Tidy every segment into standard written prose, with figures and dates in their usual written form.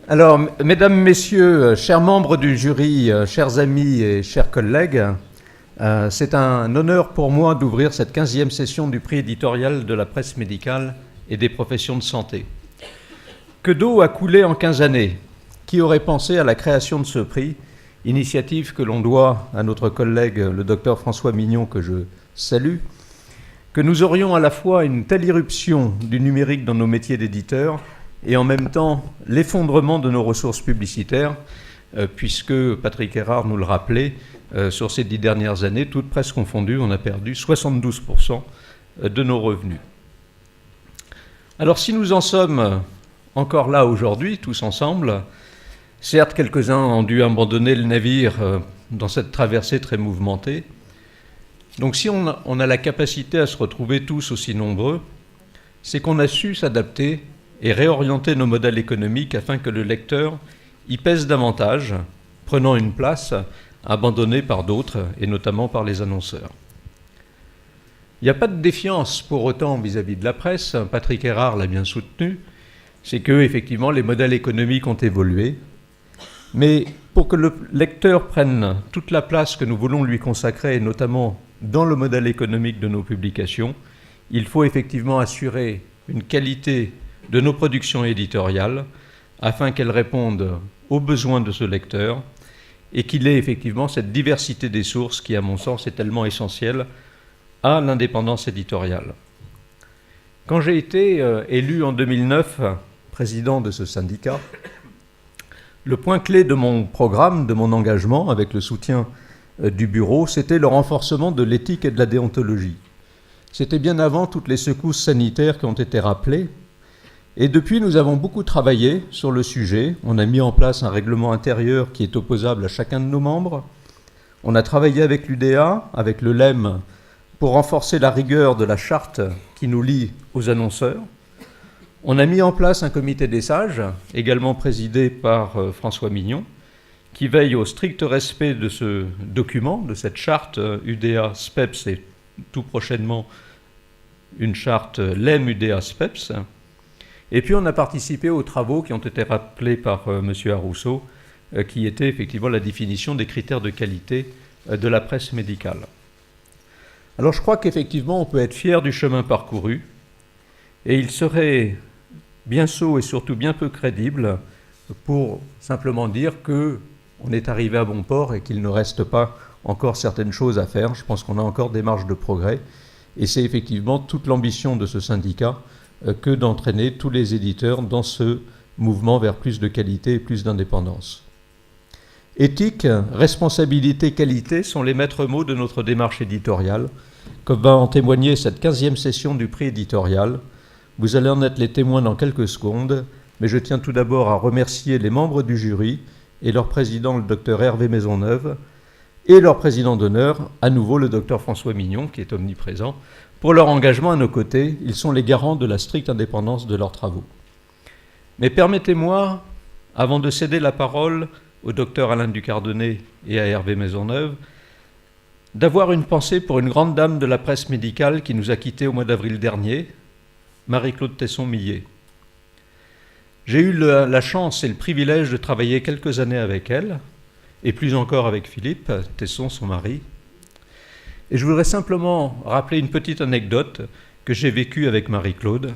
Alors, mesdames, messieurs, chers membres du jury, chers amis et chers collègues, c'est un honneur pour moi d'ouvrir cette 15e session du prix éditorial de la presse médicale et des professions de santé. Que d'eau a coulé en 15 années. Qui aurait pensé à la création de ce prix, initiative que l'on doit à notre collègue le docteur François Mignon, que je salue, que nous aurions à la fois une telle irruption du numérique dans nos métiers d'éditeurs et en même temps l'effondrement de nos ressources publicitaires, puisque Patrick Erard nous le rappelait, sur ces 10 dernières années, toutes presses confondues, on a perdu 72% de nos revenus. Alors si nous en sommes encore là aujourd'hui, tous ensemble, certes quelques-uns ont dû abandonner le navire dans cette traversée très mouvementée. Donc si on a la capacité à se retrouver tous aussi nombreux, c'est qu'on a su s'adapter et réorienter nos modèles économiques afin que le lecteur y pèse davantage, prenant une place abandonnée par d'autres, et notamment par les annonceurs. Il n'y a pas de défiance pour autant vis-à-vis de la presse, Patrick Erard l'a bien soutenu, c'est que effectivement les modèles économiques ont évolué, mais pour que le lecteur prenne toute la place que nous voulons lui consacrer, et notamment dans le modèle économique de nos publications, il faut effectivement assurer une qualité de nos productions éditoriales afin qu'elles répondent aux besoins de ce lecteur et qu'il ait effectivement cette diversité des sources qui, à mon sens, est tellement essentielle à l'indépendance éditoriale. Quand j'ai été élu en 2009 président de ce syndicat, le point clé de mon programme, de mon engagement, avec le soutien du bureau, c'était le renforcement de l'éthique et de la déontologie. C'était bien avant toutes les secousses sanitaires qui ont été rappelées. Et depuis, nous avons beaucoup travaillé sur le sujet. On a mis en place un règlement intérieur qui est opposable à chacun de nos membres. On a travaillé avec l'UDA, avec le LEM, pour renforcer la rigueur de la charte qui nous lie aux annonceurs. On a mis en place un comité des sages, également présidé par François Mignon, qui veille au strict respect de ce document, de cette charte UDA-SPEPS et tout prochainement une charte LEM-UDA-SPEPS. Et puis on a participé aux travaux qui ont été rappelés par M. Arrousseau, qui était effectivement la définition des critères de qualité de la presse médicale. Alors je crois qu'effectivement on peut être fier du chemin parcouru, et il serait bien sot et surtout bien peu crédible pour simplement dire qu'on est arrivé à bon port et qu'il ne reste pas encore certaines choses à faire. Je pense qu'on a encore des marges de progrès, et c'est effectivement toute l'ambition de ce syndicat que d'entraîner tous les éditeurs dans ce mouvement vers plus de qualité et plus d'indépendance. Éthique, responsabilité, qualité sont les maîtres mots de notre démarche éditoriale, comme va en témoigner cette 15e session du prix éditorial. Vous allez en être les témoins dans quelques secondes, mais je tiens tout d'abord à remercier les membres du jury et leur président, le docteur Hervé Maisonneuve, et leur président d'honneur, à nouveau le docteur François Mignon, qui est omniprésent, pour leur engagement à nos côtés. Ils sont les garants de la stricte indépendance de leurs travaux. Mais permettez-moi, avant de céder la parole au docteur Alain Ducardonnet et à Hervé Maisonneuve, d'avoir une pensée pour une grande dame de la presse médicale qui nous a quittés au mois d'avril dernier, Marie-Claude Tesson-Millet. J'ai eu la chance et le privilège de travailler quelques années avec elle, et plus encore avec Philippe Tesson, son mari. Et je voudrais simplement rappeler une petite anecdote que j'ai vécue avec Marie-Claude.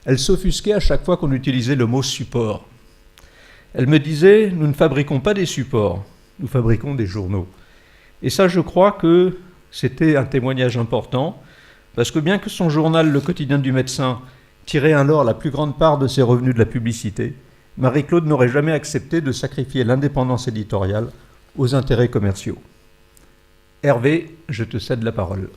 Elle s'offusquait à chaque fois qu'on utilisait le mot support. Elle me disait, nous ne fabriquons pas des supports, nous fabriquons des journaux. Et ça, je crois que c'était un témoignage important, parce que bien que son journal, Le Quotidien du médecin, tirait alors la plus grande part de ses revenus de la publicité, Marie-Claude n'aurait jamais accepté de sacrifier l'indépendance éditoriale aux intérêts commerciaux. Hervé, je te cède la parole.